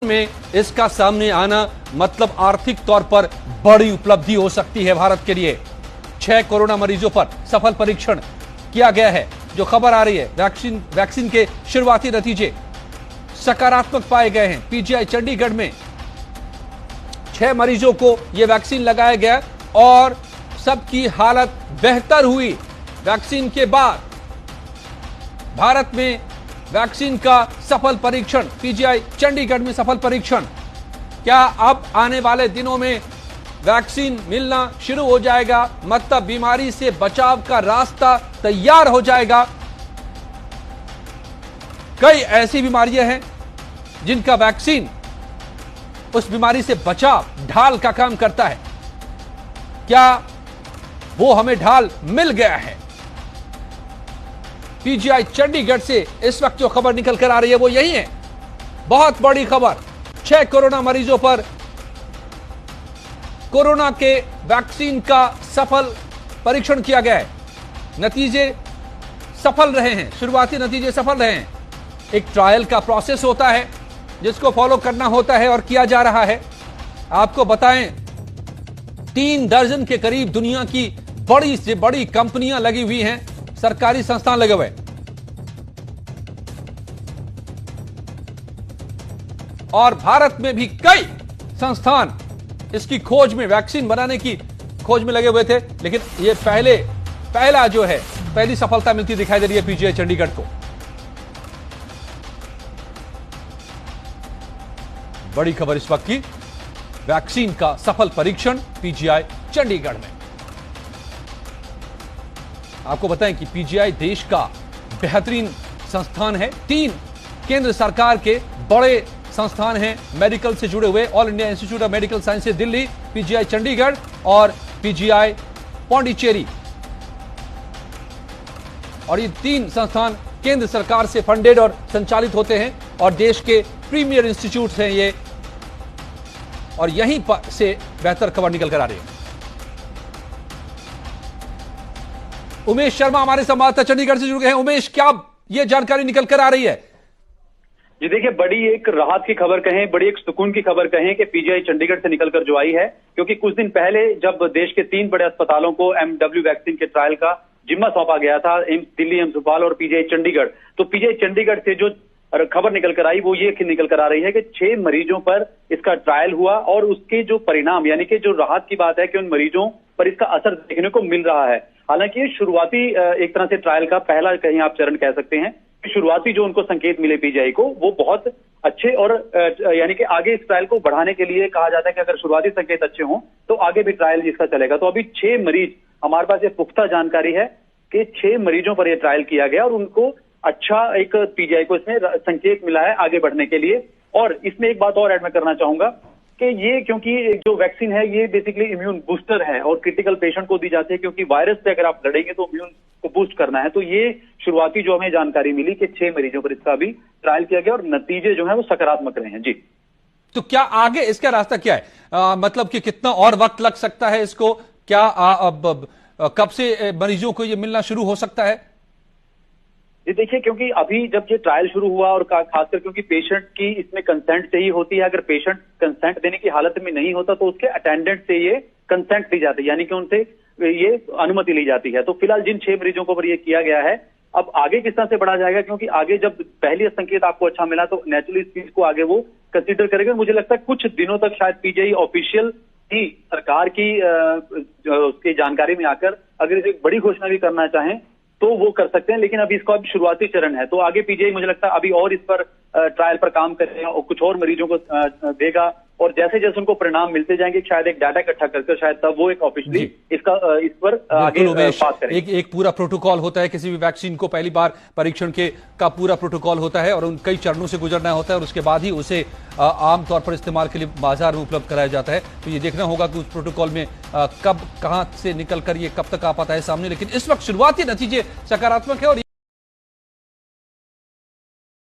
में इसका सामने आना मतलब आर्थिक तौर पर बड़ी उपलब्धि हो सकती है भारत के लिए। 6 कोरोना मरीजों पर सफल परीक्षण किया गया है। जो खबर आ रही है, वैक्सीन के शुरुआती नतीजे सकारात्मक पाए गए हैं। पीजीआई चंडीगढ़ में 6 मरीजों को यह वैक्सीन लगाया गया और सबकी हालत बेहतर हुई। वैक्सीन के बाद भारत में वैक्सीन का सफल परीक्षण, पीजीआई चंडीगढ़ में सफल परीक्षण। क्या अब आने वाले दिनों में वैक्सीन मिलना शुरू हो जाएगा, मतलब बीमारी से बचाव का रास्ता तैयार हो जाएगा। कई ऐसी बीमारियां हैं जिनका वैक्सीन उस बीमारी से बचाव, ढाल का काम करता है। क्या वो हमें ढाल मिल गया है? पीजीआई चंडीगढ़ से इस वक्त जो खबर निकल कर आ रही है वो यही है। बहुत बड़ी खबर, 6 कोरोना मरीजों पर कोरोना के वैक्सीन का सफल परीक्षण किया गया है। नतीजे सफल रहे हैं, शुरुआती नतीजे सफल रहे हैं। एक ट्रायल का प्रोसेस होता है जिसको फॉलो करना होता है और किया जा रहा है। आपको बताएं, 3 दर्जन के करीब दुनिया की बड़ी से बड़ी कंपनियां लगी हुई हैं, सरकारी संस्थान लगे हुए, और भारत में भी कई संस्थान इसकी खोज में, वैक्सीन बनाने की खोज में लगे हुए थे। लेकिन यह पहला जो है, पहली सफलता मिलती दिखाई दे रही है पीजीआई चंडीगढ़ को। बड़ी खबर इस वक्त की, वैक्सीन का सफल परीक्षण पीजीआई चंडीगढ़ में। आपको बताएं कि पीजीआई देश का बेहतरीन संस्थान है। 3 केंद्र सरकार के बड़े संस्थान हैं मेडिकल से जुड़े हुए, all India institute of medical sciences Delhi, PGI Chandigarh और पीजीआई पौंडीचेरी। और ये 3 संस्थान केंद्र सरकार से फंडेड और संचालित होते हैं और देश के प्रीमियर इंस्टीट्यूट हैं ये, और यहीं पर से बेहतर खबर निकल कर आ रही है। उमेश शर्मा हमारे संवाददाता चंडीगढ़ से जुड़ गए हैं। उमेश, क्या यह जानकारी निकल कर आ रही है? जी देखिए, बड़ी एक राहत की खबर कहें, बड़ी एक सुकून की खबर कहें कि पीजीआई चंडीगढ़ से निकलकर जो आई है, क्योंकि कुछ दिन पहले जब देश के 3 बड़े अस्पतालों को एमडब्ल्यू वैक्सीन के ट्रायल का जिम्मा सौंपा गया था, एम्स दिल्ली, एम्स भोपाल और पीजीआई चंडीगढ़, तो पीजीआई चंडीगढ़ से जो खबर निकल कर आई वो ये निकल कर आ रही है कि 6 मरीजों पर इसका ट्रायल हुआ और उसके जो परिणाम, यानी कि जो राहत की बात है कि उन मरीजों पर इसका असर देखने को मिल रहा है। हालांकि ये शुरुआती एक तरह से ट्रायल का पहला कहीं आप चरण कह सकते हैं। शुरुआती जो उनको संकेत मिले पीजीआई को वो बहुत अच्छे, और यानी कि आगे इस ट्रायल को बढ़ाने के लिए कहा जाता है कि अगर शुरुआती संकेत अच्छे हों तो आगे भी ट्रायल इसका चलेगा। तो अभी 6 मरीज, हमारे पास ये पुख्ता जानकारी है कि 6 मरीजों पर यह ट्रायल किया गया और उनको अच्छा एक पीजीआई को इसमें संकेत मिला है आगे बढ़ने के लिए। और इसमें एक बात और ऐड मैं करना चाहूंगा कि ये, क्योंकि जो वैक्सीन है ये बेसिकली इम्यून बूस्टर है और क्रिटिकल पेशेंट को दी जाती है, क्योंकि वायरस से अगर आप लड़ेंगे तो इम्यून को बूस्ट करना है। तो ये शुरुआती जो हमें जानकारी मिली कि 6 मरीजों पर इसका भी ट्रायल किया गया और नतीजे जो है वो सकारात्मक रहे हैं। जी, तो क्या आगे इसका रास्ता क्या है? मतलब कि कितना और वक्त लग सकता है इसको? क्या कब से मरीजों को ये मिलना शुरू हो सकता है? जी देखिए, क्योंकि अभी जब ये ट्रायल शुरू हुआ और खासकर क्योंकि पेशेंट की इसमें कंसेंट से ही होती है, अगर पेशेंट कंसेंट देने की हालत में नहीं होता तो उसके अटेंडेंट से ये कंसेंट दी जाती है, यानी कि उनसे ये अनुमति ली जाती है। तो फिलहाल जिन 6 मरीजों को पर ये किया गया है, अब आगे किस तरह से बढ़ा जाएगा, क्योंकि आगे जब पहली संकेत आपको अच्छा मिला तो नेचुरली इस चीज को आगे वो कंसिडर करेंगे। मुझे लगता है कुछ दिनों तक शायद पीजीआई ऑफिशियल ही सरकार की उसकी जानकारी में आकर अगर इसे बड़ी घोषणा भी करना चाहें तो वो कर सकते हैं, लेकिन अभी इसका अभी शुरुआती चरण है। तो आगे पीजीआई मुझे लगता है अभी और इस पर ट्रायल पर काम करेगा और कुछ और मरीजों को देगा, और जैसे जैसे उनको परिणाम मिलते जाएंगे शायद एक डाटा इकट्ठा करके शायद तब वो एक ऑफिशियली इसका इस पर आगे बात करेंगे। एक पूरा प्रोटोकॉल होता है किसी भी वैक्सीन को, पहली बार परीक्षण का पूरा प्रोटोकॉल होता है और उन कई चरणों से गुजरना होता है और उसके बाद ही उसे आमतौर पर इस्तेमाल के लिए बाजार में उपलब्ध कराया जाता है। तो ये देखना होगा कि उस प्रोटोकॉल में कब कहां से निकल कर ये कब तक आ पाता है सामने। लेकिन इस वक्त शुरुआती नतीजे सकारात्मक है और